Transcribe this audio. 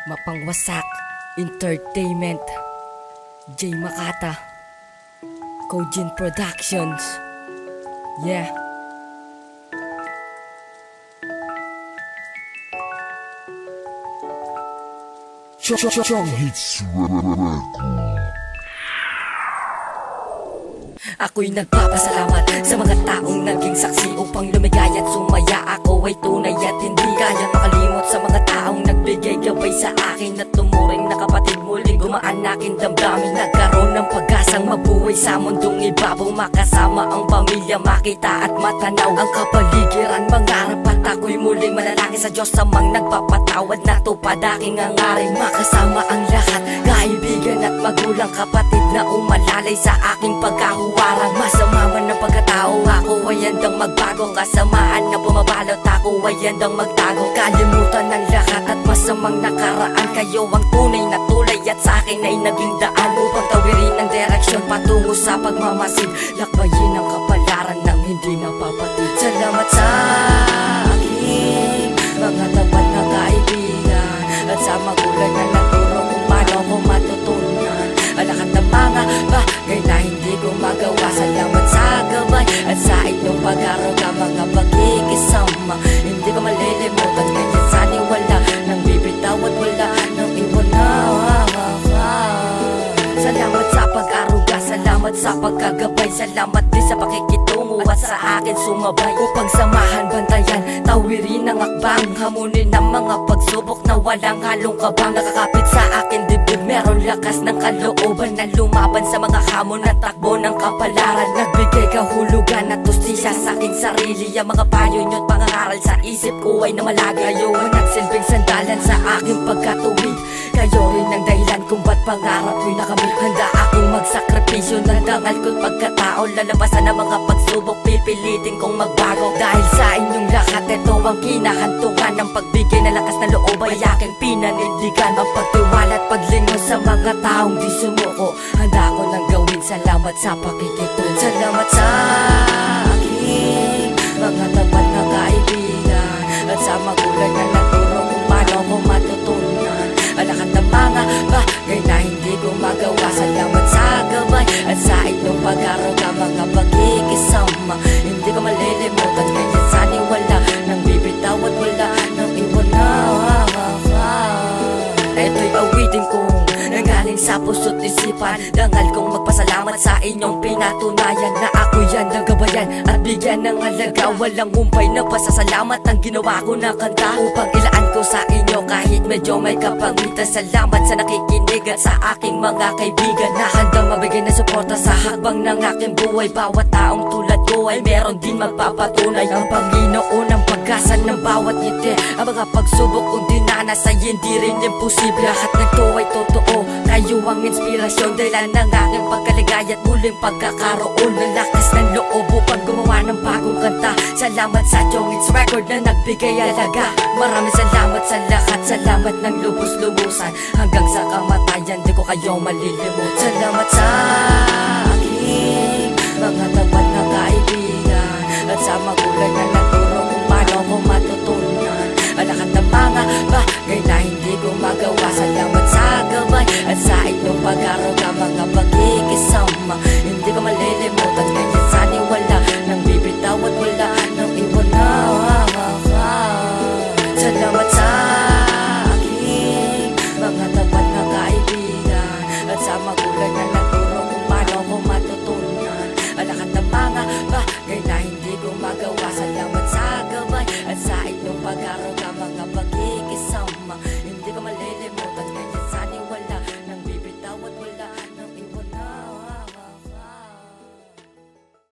Mapangwasak Entertainment, J Makata, Kojin Productions. Yeah. Chong Hits Record. Ako'y nagpapasalamat sa mga taong naging saksi upang lumigaya at sumaya. Ako ay tunay at hindi kaya makalimot sa mga taong nagbigay gabay sa akin at tumuring na kapatid. Muling gumaan aking damdamin, nagkaroon ng pag-asang mabuhay sa mundong ibabaw. Makasama ang pamilya, makita at matanaw ang kapaligiran. Mangarap at ako'y muling manalangin sa Diyos amang nagpapatawad na tupad aking hangarin. Makasama ang lahat, kaibigan at magulang, kapatid na umalalay sa aking pagkahuwarang. Masama man ang pagkatao, ako ay handang magbago. Kasamaan na bumabalot, ako ay handang magtago. Kalimutan ng lahat at masamang nakaraan. Kayo ang tunay na tulay at sa akin ay naging daan upang tawirin ang direksyon patungo sa pagmamasid. Lakbayin ang kapalaran ng hindi napapatid. Salamat sa aking mga tapat na kaibigan at sa magulang na nagturo kung paano ko matutunan ang lahat ng mga bagay na hindi ko magawa. Salamat sa gabay at sa inyong pag-aruga, mga pagkikisama. Hindi ko malilimutan, ganyan saniwala nang bibitaw at wala nang iwan na. Salamat sa pag-aruga, salamat sa pagkagabay, salamat din sa pakikitungo at sa akin sumabay upang samahan, bantayan, tawirin ang akbang, hamunin ang mga pagsubok na walang halong kabang. Nakakapit sa akin dibdib, meron lakas ng kalooban na lumaban sa mga hamon at takbo ng kapalaran. Nagbigay kahulugan at ustisya sa aking sarili, ang mga payo nyo't pangangaral sa isip ko ay namalagi. Kayo ang nagsilbing sandalan sa aking pagkatuwid, kayo rin ang dahilan kung ba't pangarap ko'y nakamit. Handa akong magsakripisyo ng dangal ko't pagkatao, lalabasan ang mga pagsubok, pipilitin kong magbago. Dahil sa inyong lahat, ito ang kinahantungan ng pagbigay na lakas na loob ay aking pinanindigan. Ang pagtiwala at paglingon sa mga taong di sumuko, handa ko nang gawin. Salamat sa pakikitungo. Salamat sa aking mga tapat na kaibigan at sa magulang na nagturo kung paano ko matutunan ang lahat ng mga bagay na hindi ko magawa. Salamat sa gabay at sa inyong pag-aruga, mga pagkikisama. Hindi ko malilimutan, ganyan saniwala nang bibitaw at wala nang iwan na. Ito'y awitin kong nanggaling sa puso't isipan, dangal kong magpasalamat sa inyong pinatunayan na ako yan nagabayan at bigyan ng halaga. Walang humpay na pasasalamat ang ginawa ko na kanta upang ilaan ko sa inyo kahit medyo may kapangitan. Salamat sa nakikinig at sa aking mga kaibigan na handang mabigay ng suporta sa hakbang ng aking buhay. Bawat taong tulad ko ay meron din magpapatunay. Ang Panginoon ang pag-asa ng bawat ngiti, ang mga pagsubok kong dinanas ay hindi rin imposible. Lahat nagto ay totoo, kayo ang inspirasyon, dahilan ng aking pagkaligaya at muling pagkakaroon ng lakas ng loob upang gumawa ng bagong kanta. Salamat sa Chong Hits Record na nagbigay alaga. Maraming salamat sa lahat, salamat ng lubos-lubusan. Hanggang sa kamatayan di ko kayo malilimut. Salamat sa aking mga tapat na kaibigan at sa magulang na nagturo kung paano ko matutunan ang lahat ng mga bagay na hindi ko magawa. Salamat sa gabay at sa inyong pag-aruga, mga